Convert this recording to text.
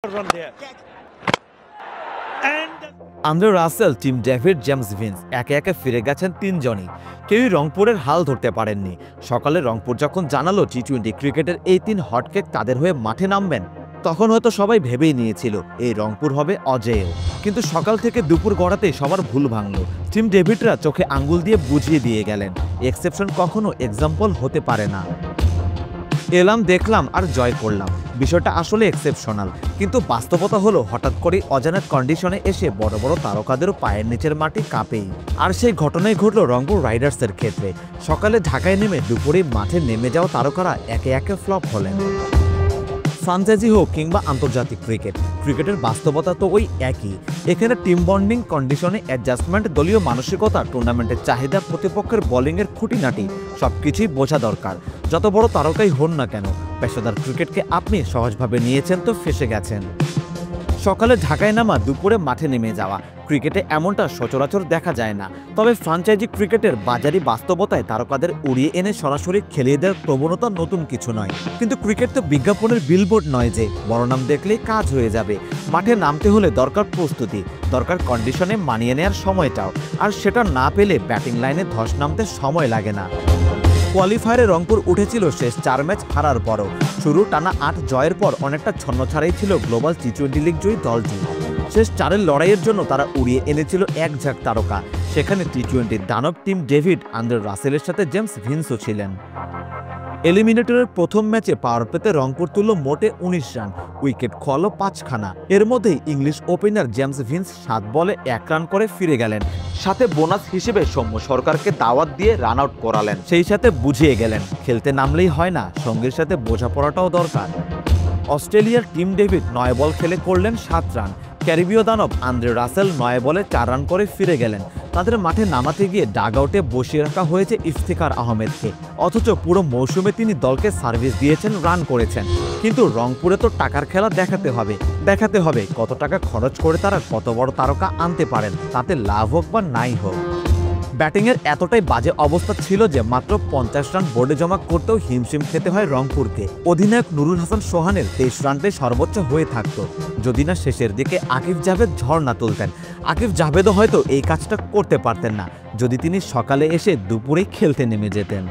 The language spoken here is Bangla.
run there. And Andre Russell, Tim David, James Vince একে একে ফিরে গেছেন তিনজনই। কেউই রংপুরের হাল ধরতে পারেননি। সকালে রংপুর যখন জানালো টি-20 ক্রিকেটের এই তিন হটকেক তাদের হয়ে মাঠে নামবেন, তখন হয়তো সবাই ভেবেই নিয়েছিল এই রংপুর হবে অজেয়। কিন্তু সকাল থেকে দুপুর গড়াতেই সবার ভুল ভাঙল। টিম ডেভিডরা চোখে আঙ্গুল দিয়ে বুঝিয়ে দিয়ে গেলেন এক্সেপশন কখনো এক্সাম্পল হতে পারে না। এলাম, দেখলাম আর জয় করলাম, বিষয়টা আসলে এক্সেপশনাল। কিন্তু বাস্তবতা হলো হঠাৎ করে অজানা কন্ডিশনে এসে বড় বড় তারকাদেরও পায়ের নিচের মাটি কাঁপেই। আর সেই ঘটনাই ঘটল রংপুর রাইডার্সের ক্ষেত্রে। সকালে ঢাকায় নেমে দুপুরে মাঠে নেমে যাওয়া তারকারা একে একে ফ্লপ হলেন। ফ্রাঞ্চাইজি হোক কিংবা আন্তর্জাতিক ক্রিকেটের বাস্তবতা তো ওই একই। এখানে টিম বন্ডিং, কন্ডিশনে অ্যাডজাস্টমেন্ট, দলীয় মানসিকতা, টুর্নামেন্টের চাহিদা, প্রতিপক্ষের বোলিংয়ের খুঁটিনাটি সবকিছুই বোঝা দরকার। যত বড় তারকাই হন না কেন, পেশাদার ক্রিকেটকে আপনি সহজভাবে নিয়েছেন তো ফেসে গেছেন। সকালে ঢাকায় নামা, দুপুরে মাঠে নেমে যাওয়া, ক্রিকেটে এমনটা সচরাচর দেখা যায় না। তবে ফ্রাঞ্চাইজি ক্রিকেটের বাজারি বাস্তবতায় তারকাদের উড়িয়ে এনে সরাসরি খেলিয়ে দেওয়ার প্রবণতা নতুন কিছু নয়। কিন্তু ক্রিকেট তো বিজ্ঞাপনের বিলবোর্ড নয় যে বড় নাম দেখলেই কাজ হয়ে যাবে। মাঠে নামতে হলে দরকার প্রস্তুতি, দরকার কন্ডিশনে মানিয়ে নেওয়ার সময়টাও। আর সেটা না পেলে ব্যাটিং লাইনে ধস নামতে সময় লাগে না। কোয়ালিফায়ারে রংপুর উঠেছিল শেষ 4 ম্যাচ হারার পরও। শুরু টানা 8 জয়ের পর অনেকটা ছন্নছাড়াই ছিল গ্লোবাল টি-20 লিগ জয়ী দলটি। শেষ 4-এর লড়াইয়ের জন্য তারা উড়িয়ে এনেছিল এক ঝাঁক তারকা। সেখানে টি-20 দানব টিম ডেভিড, আন্দ্রে রাসেলের সাথে জেমস ভিন্সও ছিলেন। এলিমিনেটরের প্রথম ম্যাচে পাওয়ার প্লেতে রংপুর তুলল মোটে 19 রান, উইকেট খোয়ালো 5খানা। এর মধ্যেই ইংলিশ ওপেনার জেমস ভিন্স 7 বলে 1 রান করে ফিরে গেলেন। সাথে বোনাস হিসেবে সৌম্য সরকারকে দাওয়াত দিয়ে রান আউট করালেন। সেই সাথে বুঝিয়ে গেলেন খেলতে নামলেই হয় না, সঙ্গীর সাথে বোঝাপড়াটাও দরকার। অস্ট্রেলিয়ার টিম ডেভিড 9 বল খেলে করলেন 7 রান। ক্যারিবীয় দানব আন্দ্রে রাসেল 9 বলে 4 রান করে ফিরে গেলেন। তাদের মাঠে নামাতে গিয়ে ডাগ আউটে বসিয়ে রাখা হয়েছে ইফতিখার আহমেদকে, অথচ পুরো মৌসুমে তিনি দলকে সার্ভিস দিয়েছেন, রান করেছেন। কিন্তু রংপুরে তো টাকার খেলা দেখাতে হবে কত টাকা খরচ করে তারা কত বড় তারকা আনতে পারেন, তাতে লাভ হোক বা নাই হোক। ব্যাটিংয়ের এতটাই বাজে অবস্থা ছিল যে মাত্র 50 রান বোর্ডে জমা করতেও হিমশিম খেতে হয় রংপুরকে। অধিনায়ক নুরুল হাসান সোহানের 23 রানটাই সর্বোচ্চ হয়ে থাকতো, যদি না শেষের দিকে আকিব জাভেদ ঝড় না তুলতেন। আকিব জাভেদও হয়তো এই কাজটা করতে পারতেন না যদি তিনি সকালে এসে দুপুরেই খেলতে নেমে যেতেন।